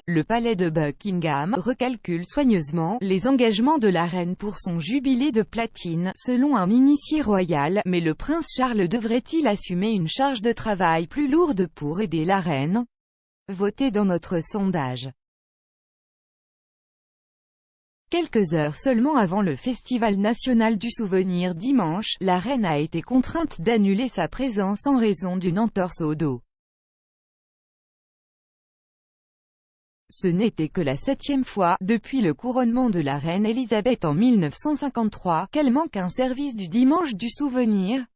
le palais de Buckingham recalcule soigneusement les engagements de la reine pour son jubilé de platine, selon un initié royal, mais le prince Charles devrait-il assumer une charge de travail plus lourde pour aider la reine? Votez dans notre sondage. Quelques heures seulement avant le Festival national du souvenir dimanche, la reine a été contrainte d'annuler sa présence en raison d'une entorse au dos. Ce n'était que la 7e fois, depuis le couronnement de la reine Elisabeth en 1953, qu'elle manque un service du dimanche du souvenir.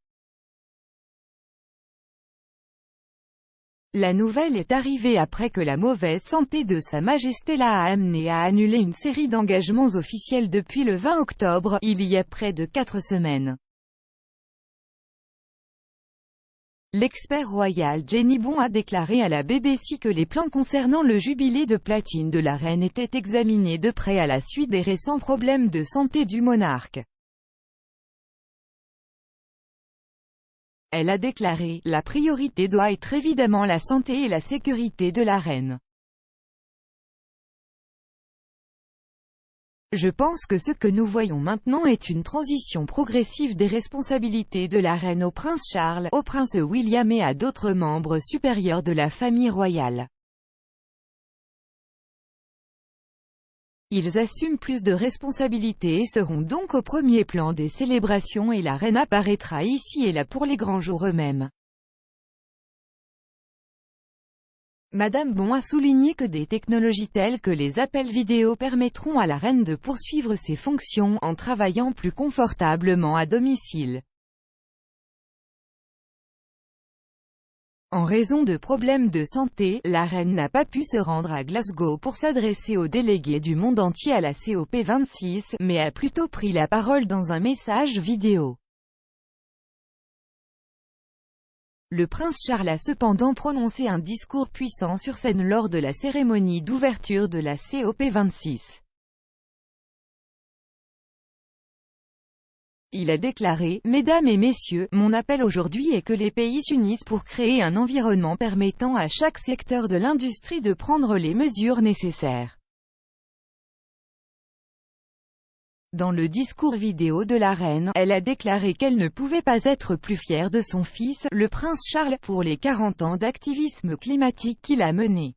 La nouvelle est arrivée après que la mauvaise santé de Sa Majesté l'a amené à annuler une série d'engagements officiels depuis le 20 octobre, il y a près de 4 semaines. L'expert royal Jenny Bon a déclaré à la BBC que les plans concernant le jubilé de platine de la reine étaient examinés de près à la suite des récents problèmes de santé du monarque. Elle a déclaré: « La priorité doit être évidemment la santé et la sécurité de la reine. Je pense que ce que nous voyons maintenant est une transition progressive des responsabilités de la reine au prince Charles, au prince William et à d'autres membres supérieurs de la famille royale. Ils assument plus de responsabilités et seront donc au premier plan des célébrations et la reine apparaîtra ici et là pour les grands jours eux-mêmes. » Madame Bon a souligné que des technologies telles que les appels vidéo permettront à la reine de poursuivre ses fonctions, en travaillant plus confortablement à domicile. En raison de problèmes de santé, la reine n'a pas pu se rendre à Glasgow pour s'adresser aux délégués du monde entier à la COP26, mais a plutôt pris la parole dans un message vidéo. Le prince Charles a cependant prononcé un discours puissant sur scène lors de la cérémonie d'ouverture de la COP26. Il a déclaré: « Mesdames et messieurs, mon appel aujourd'hui est que les pays s'unissent pour créer un environnement permettant à chaque secteur de l'industrie de prendre les mesures nécessaires. » Dans le discours vidéo de la reine, elle a déclaré qu'elle ne pouvait pas être plus fière de son fils, le prince Charles, pour les 40 ans d'activisme climatique qu'il a mené.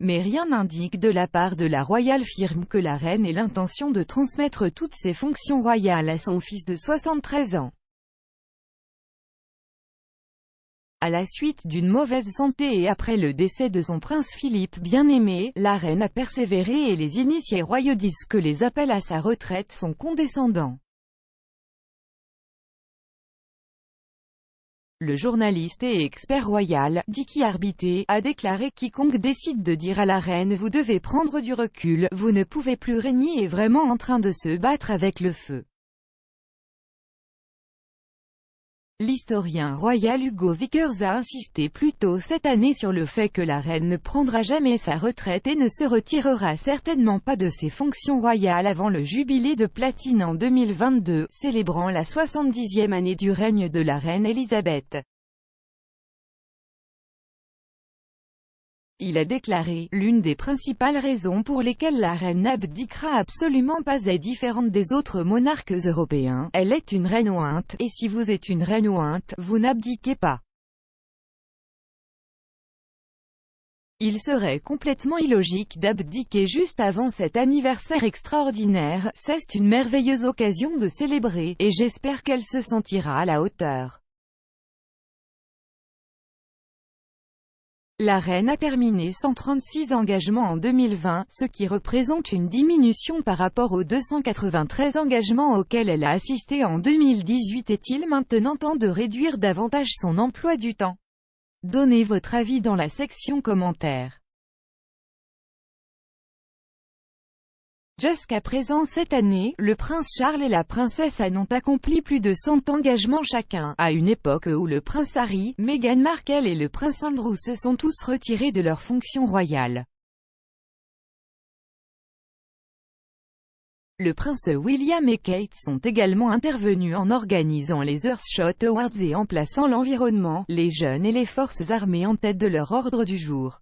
Mais rien n'indique de la part de la royale firme que la reine ait l'intention de transmettre toutes ses fonctions royales à son fils de 73 ans. À la suite d'une mauvaise santé et après le décès de son prince Philippe bien-aimé, la reine a persévéré et les initiés royaux disent que les appels à sa retraite sont condescendants. Le journaliste et expert royal, Dicky Arbité, a déclaré: « Quiconque décide de dire à la reine « Vous devez prendre du recul, vous ne pouvez plus régner » est vraiment en train de se battre avec le feu. » L'historien royal Hugo Vickers a insisté plus tôt cette année sur le fait que la reine ne prendra jamais sa retraite et ne se retirera certainement pas de ses fonctions royales avant le jubilé de platine en 2022, célébrant la 70e année du règne de la reine Elisabeth. Il a déclaré: « L'une des principales raisons pour lesquelles la reine n'abdiquera absolument pas est différente des autres monarques européens, elle est une reine ointe, et si vous êtes une reine ointe, vous n'abdiquez pas. Il serait complètement illogique d'abdiquer juste avant cet anniversaire extraordinaire, c'est une merveilleuse occasion de célébrer, et j'espère qu'elle se sentira à la hauteur. » La reine a terminé 136 engagements en 2020, ce qui représente une diminution par rapport aux 293 engagements auxquels elle a assisté en 2018. Est-il maintenant temps de réduire davantage son emploi du temps? Donnez votre avis dans la section commentaires. Jusqu'à présent cette année, le prince Charles et la princesse Anne ont accompli plus de 100 engagements chacun, à une époque où le prince Harry, Meghan Markle et le prince Andrew se sont tous retirés de leurs fonctions royales. Le prince William et Kate sont également intervenus en organisant les Earthshot Awards et en plaçant l'environnement, les jeunes et les forces armées en tête de leur ordre du jour.